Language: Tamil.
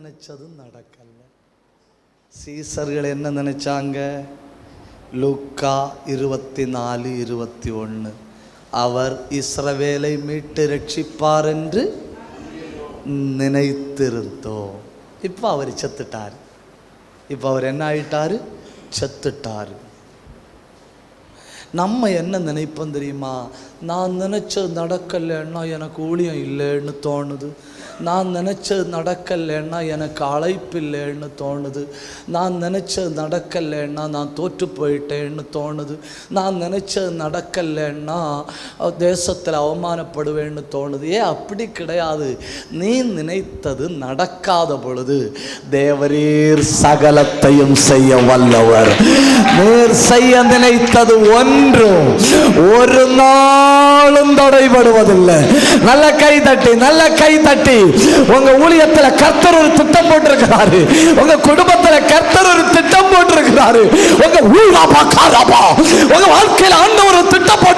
நினைச்சதும் நடக்கல. சீசர்கள் என்ன நினைச்சாங்க? லூக்கா 24:21 அவர் இஸ்ரவேலை மீட்டு ரட்சிப்பார் என்று நினைத்திருந்தோம். இப்போ அவர் செத்துட்டார். இப்போ அவர் என்ன ஆயிட்டாரு? செத்துட்டார். நம்ம என்ன நினைப்போம் தெரியுமா? நான் நினச்சது நடக்கலைன்னா எனக்கு ஊழியம் இல்லைன்னு தோணுது. நான் நினச்சது நடக்கலைன்னா எனக்கு அழைப்பு இல்லைன்னு தோணுது. நான் நினச்சது நடக்கலைன்னா நான் தோற்று போயிட்டேன்னு தோணுது. நான் நினச்சது நடக்கலைன்னா தேசத்தில் அவமானப்படுவேன்னு தோணுது. ஏன் அப்படி கிடையாது. நீ நினைத்தது நடக்காத பொழுது தேவரீர் சகலத்தையும் செய்ய வல்லவர். நீர் செய்ய நினைத்தது ஒன்றும் ஒரு நாளும் தடைபடுவதில்லை. நல்ல கை தட்டி, நல்ல கை தட்டி. உங்க ஊழியத்துல கர்த்தர் ஒரு திட்டம் போட்டிருக்கிறாரு. உங்க குடும்பத்துல கர்த்தர் ஒரு திட்டம் போட்டிருக்கிறாரு. உங்க வாழ்க்கையில ஆண்டவர் ஒரு திட்டம் போட்டு